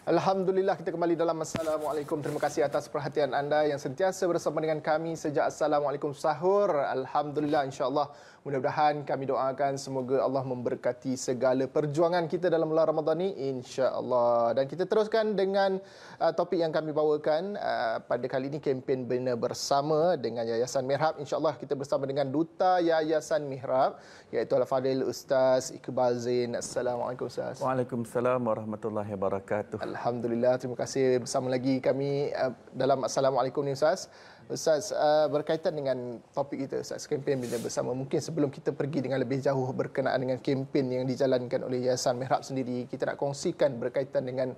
Alhamdulillah, kita kembali dalam Assalamualaikum. Terima kasih atas perhatian anda yang sentiasa bersama dengan kami sejak Assalamualaikum sahur. Alhamdulillah, insya-Allah, mudah-mudahan kami doakan semoga Allah memberkati segala perjuangan kita dalam bulan Ramadan ini, insya-Allah. Dan kita teruskan dengan topik yang kami bawakan pada kali ini, kempen Bina Bersama dengan Yayasan Mihrab. Insya-Allah kita bersama dengan Duta Yayasan Mihrab, iaitu Al-Fadil Ustaz Iqbal Zain. Assalamualaikum Ustaz. Waalaikumsalam warahmatullahi wabarakatuh. Alhamdulillah, terima kasih bersama lagi kami dalam Assalamualaikum ni Ustaz. Ustaz, berkaitan dengan topik kita Ustaz, kempen Bina Bersama. Mungkin sebelum kita pergi dengan lebih jauh berkenaan dengan kempen yang dijalankan oleh Yayasan Mihrab sendiri, kita nak kongsikan berkaitan dengan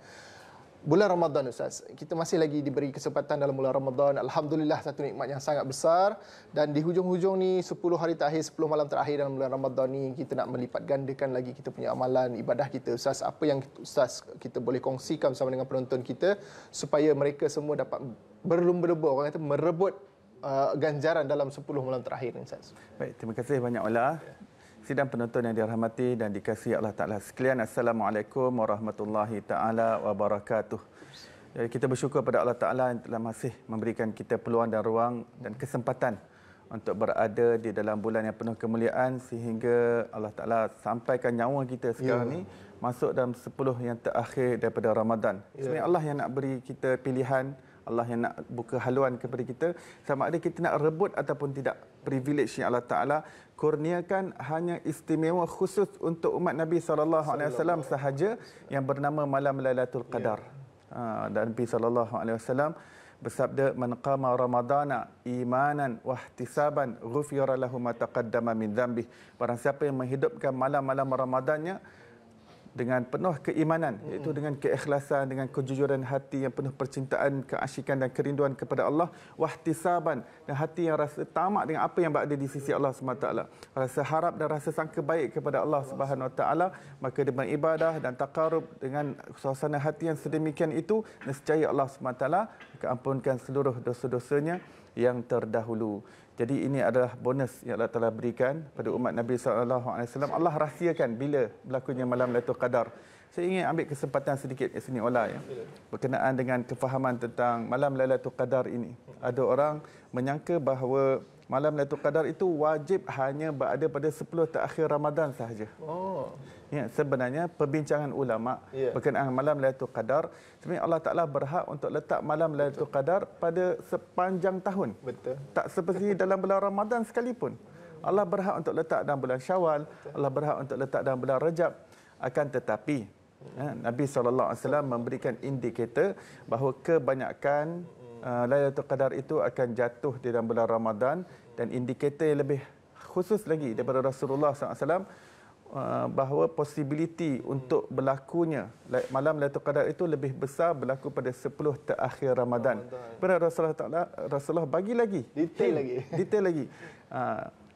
bulan Ramadan Ustaz. Kita masih lagi diberi kesempatan dalam bulan Ramadan. Alhamdulillah, satu nikmat yang sangat besar. Dan di hujung-hujung ni, 10 hari terakhir, 10 malam terakhir dalam bulan Ramadan ni, kita nak melipat gandakan lagi kita punya amalan, ibadah kita Ustaz. Apa yang Ustaz kita boleh kongsikan bersama dengan penonton kita supaya mereka semua dapat berlumba-lumba, orang kata merebut ganjaran dalam 10 malam terakhir ni Ustaz. Baik, terima kasih banyak Ola. Sidang penonton yang dirahmati dan dikasihi Allah Ta'ala sekalian, Assalamualaikum warahmatullahi ta'ala wabarakatuh. Jadi kita bersyukur pada Allah Ta'ala yang telah masih memberikan kita peluang dan ruang dan kesempatan untuk berada di dalam bulan yang penuh kemuliaan, sehingga Allah Ta'ala sampaikan nyawa kita sekarang ni masuk dalam 10 yang terakhir daripada Ramadan. Sebenarnya Allah yang nak beri kita pilihan, Allah yang nak buka haluan kepada kita, sama ada kita nak rebut ataupun tidak. Privilege yang Allah Ta'ala kurniakan hanya istimewa khusus untuk umat Nabi SAW sahaja, yang bernama Malam Lailatul Qadar. Dan Nabi SAW bersabda, "Man qama Ramadana imanan wa ihtisaban ghufira lahu ma taqaddama min dhanbih." Barang siapa yang menghidupkan malam-malam Ramadannya dengan penuh keimanan, iaitu dengan keikhlasan, dengan kejujuran hati yang penuh percintaan, keasyikan dan kerinduan kepada Allah, wahtisaban, dan hati yang rasa tamak dengan apa yang berada di sisi Allah SWT, rasa harap dan rasa sangka baik kepada Allah SWT, maka dia beribadah dan taqarrub dengan suasana hati yang sedemikian itu, nescaya Allah SWT akan ampunkan seluruh dosa-dosanya yang terdahulu. Jadi ini adalah bonus yang Allah Ta'ala berikan pada umat Nabi SAW. Allah rahsiakan bila berlakunya malam Lailatul Qadar. Saya ingin ambil kesempatan sedikit di sini Ola, ya, berkenaan dengan kefahaman tentang malam Lailatul Qadar ini. Ada orang menyangka bahawa malam Lailatul Qadar itu wajib hanya berada pada 10 terakhir Ramadan sahaja. Ya, sebenarnya perbincangan ulama berkenaan malam Lailatul Qadar, sebenarnya Allah Ta'ala berhak untuk letak malam Lailatul Qadar pada sepanjang tahun. Betul. Tak seperti dalam bulan Ramadan sekalipun. Allah berhak untuk letak dalam bulan Syawal, Allah berhak untuk letak dalam bulan Rajab. Akan tetapi Nabi SAW memberikan indikator bahawa kebanyakan Lailatul Qadar itu akan jatuh di dalam bulan Ramadan, dan indikator yang lebih khusus lagi daripada Rasulullah SAW bahawa possibility untuk berlakunya malam Lailatul Qadar itu lebih besar berlaku pada 10 terakhir Ramadan. Pada Rasulullah bagi lagi detail lagi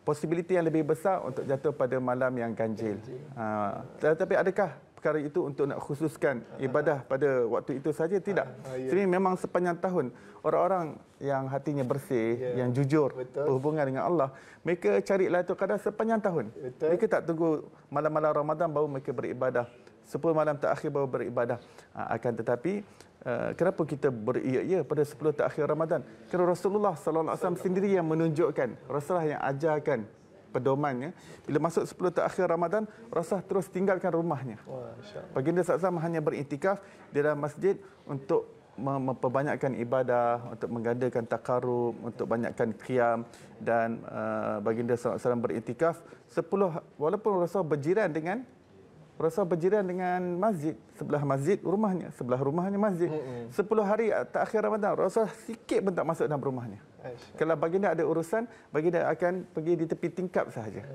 possibility yang lebih besar untuk jatuh pada malam yang ganjil. Tetapi adakah perkara itu untuk nak khususkan ibadah pada waktu itu saja? Tidak. Jadi memang sepanjang tahun orang-orang yang hatinya bersih, yang jujur berhubungan dengan Allah, mereka cari Lailatul Qadar sepanjang tahun. Mereka tak tunggu malam-malam Ramadan baru mereka beribadah, 10 malam terakhir baru beribadah. Akan tetapi kenapa kita beria-ia pada 10 terakhir Ramadan? Kerana Rasulullah SAW sendiri yang menunjukkan, Rasulullah yang ajarkan pedomannya. Bila masuk 10 terakhir Ramadan, Rasulullah terus tinggalkan rumahnya. Baginda SAW hanya beriktikaf di dalam masjid untuk memperbanyakkan ibadah, untuk menggandakan taqarrub, untuk banyakkan qiyam, dan baginda SAW beriktikaf 10, walaupun Rasulullah berjiran dengan masjid, sebelah masjid rumahnya, sebelah rumahnya masjid. 10 hari terakhir Ramadan, Rasulullah sikit pun tak masuk dalam rumahnya. Kalau baginda ada urusan, baginda akan pergi di tepi tingkap sahaja.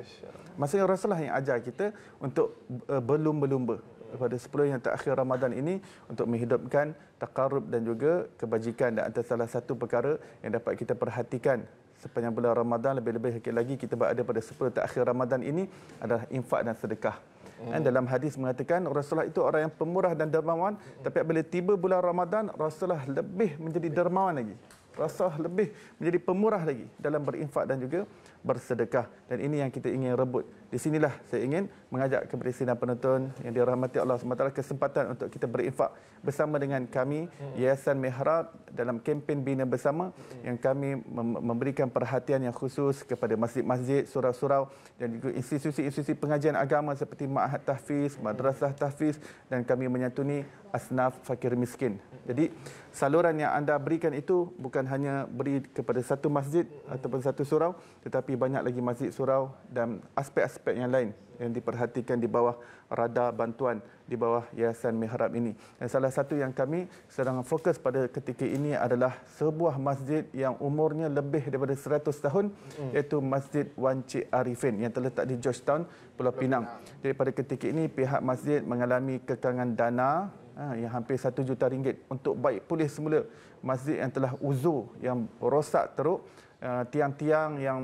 Maksudnya Rasulullah yang ajar kita untuk berlumba-lumba pada 10 yang terakhir Ramadan ini untuk menghidupkan taqarrub dan juga kebajikan. Dan antara salah satu perkara yang dapat kita perhatikan sepanjang bulan Ramadan, lebih-lebih lagi kita berada pada 10 terakhir Ramadan ini, adalah infak dan sedekah. Dalam hadis mengatakan Rasulullah itu orang yang pemurah dan dermawan, tapi bila tiba bulan Ramadan, Rasulullah lebih menjadi dermawan lagi. Rasulullah lebih menjadi pemurah lagi dalam berinfak dan juga bersedekah. Dan ini yang kita ingin rebut. Di sinilah saya ingin mengajak kepada sidang penonton yang dirahmati Allah SWT kesempatan untuk kita berinfak bersama dengan kami Yayasan Mihrab dalam kempen Bina Bersama yang kami memberikan perhatian yang khusus kepada masjid-masjid, surau-surau dan juga institusi-institusi pengajian agama seperti Ma'had Tahfiz, Madrasah Tahfiz, dan kami menyantuni asnaf fakir miskin. Jadi saluran yang anda berikan itu bukan hanya beri kepada satu masjid ataupun satu surau, tetapi banyak lagi masjid, surau dan aspek-aspek yang lain yang diperhatikan di bawah radar bantuan di bawah Yayasan Mihrab ini. Dan salah satu yang kami sedang fokus pada ketika ini adalah sebuah masjid yang umurnya lebih daripada 100 tahun, iaitu Masjid Wan Cik Arifin yang terletak di Georgetown, Pulau Pinang. Jadi pada ketika ini pihak masjid mengalami kekangan dana yang hampir 1 juta ringgit untuk baik pulih semula masjid yang telah uzur, yang rosak teruk. Tiang-tiang yang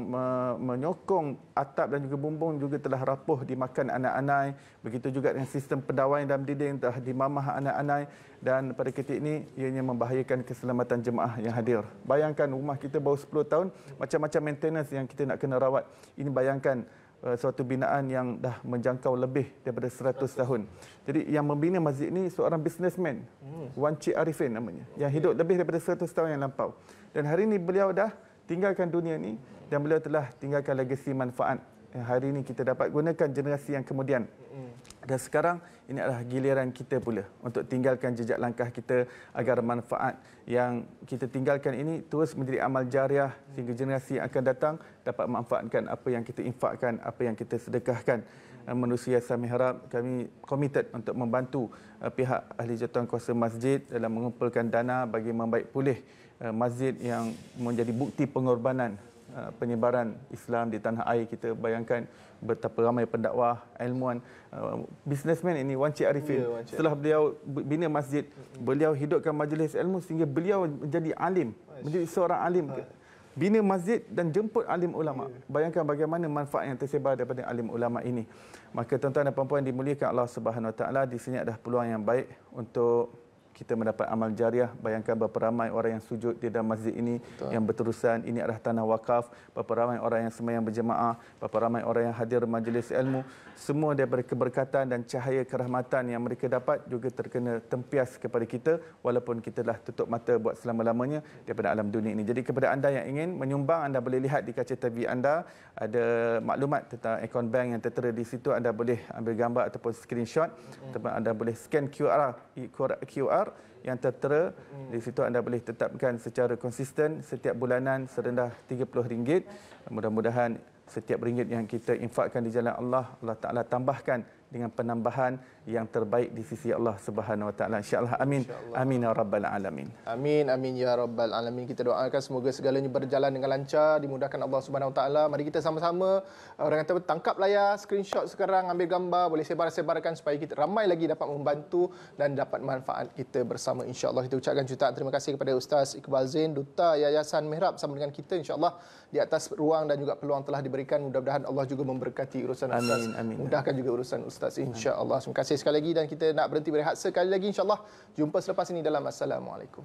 menyokong atap dan juga bumbung juga telah rapuh dimakan anak-anak. Begitu juga dengan sistem pendawai dalam dinding telah dimamah anak-anak, dan pada ketika ini ianya membahayakan keselamatan jemaah yang hadir. Bayangkan rumah kita baru 10 tahun, macam-macam maintenance yang kita nak kena rawat. Ini bayangkan suatu binaan yang dah menjangkau lebih daripada 100 tahun. Jadi yang membina masjid ini seorang businessman, Wan Cik Arifin namanya, yang hidup lebih daripada 100 tahun yang lampau. Dan hari ini beliau dah tinggalkan dunia ini dan beliau telah tinggalkan legasi manfaat yang hari ini kita dapat gunakan generasi yang kemudian. Dan sekarang ini adalah giliran kita pula untuk tinggalkan jejak langkah kita agar manfaat yang kita tinggalkan ini terus menjadi amal jariah sehingga generasi yang akan datang dapat memanfaatkan apa yang kita infakkan, apa yang kita sedekahkan. Menerusi Yayasan Mihrab, kami komited untuk membantu pihak ahli jawatankuasa masjid dalam mengumpulkan dana bagi membaik pulih masjid yang menjadi bukti pengorbanan penyebaran Islam di tanah air kita. Bayangkan betapa ramai pendakwah, ilmuwan, businessman ini Wan Cik Arifin. Setelah beliau bina masjid, beliau hidupkan majlis ilmu sehingga beliau menjadi alim, menjadi seorang alim. Bina masjid dan jemput alim ulama. Bayangkan bagaimana manfaat yang tersebar daripada alim ulama ini. Maka tuan-tuan dan puan-puan dimuliakan Allah Subhanahu Wa Taala, di sini ada peluang yang baik untuk kita mendapat amal jariah. Bayangkan berapa ramai orang yang sujud di dalam masjid ini. Betul. Yang berterusan. Ini adalah tanah wakaf. Berapa ramai orang yang sembahyang berjemaah, berapa ramai orang yang hadir majlis ilmu. Semua daripada keberkatan dan cahaya kerahmatan yang mereka dapat juga terkena tempias kepada kita, walaupun kita telah tutup mata buat selama-lamanya daripada alam dunia ini. Jadi kepada anda yang ingin menyumbang, anda boleh lihat di kaca TV anda ada maklumat tentang akaun bank yang tertera di situ. Anda boleh ambil gambar ataupun screenshot, ataupun anda boleh scan QR yang tertera di situ. Anda boleh tetapkan secara konsisten setiap bulanan serendah RM30. Mudah-mudahan setiap ringgit yang kita infakkan di jalan Allah, Allah Ta'ala tambahkan dengan penambahan yang terbaik di sisi Allah Subhanahu Wa Taala. Insya-Allah. Amin. Amin ya rabbal alamin. Amin amin ya rabbal alamin. Kita doakan semoga segalanya berjalan dengan lancar, dimudahkan Allah Subhanahu Wa Taala. Mari kita sama-sama, orang kata tangkaplah ya, screenshot sekarang, ambil gambar, boleh sebar-sebarkan supaya kita ramai lagi dapat membantu dan dapat manfaat kita bersama, insya-Allah. Kita ucapkan jutaan terima kasih kepada Ustaz Iqbal Zain, Duta Yayasan Mihrab, bersama dengan kita, insya-Allah, di atas ruang dan juga peluang telah diberikan. Mudah-mudahan Allah juga memberkati urusan Ustaz. Amin. Mudahkan juga urusan Ustaz, insya-Allah. Terima kasih sekali lagi dan kita nak berhenti berehat sekali lagi, insya-Allah. Jumpa selepas ini dalam Assalamualaikum.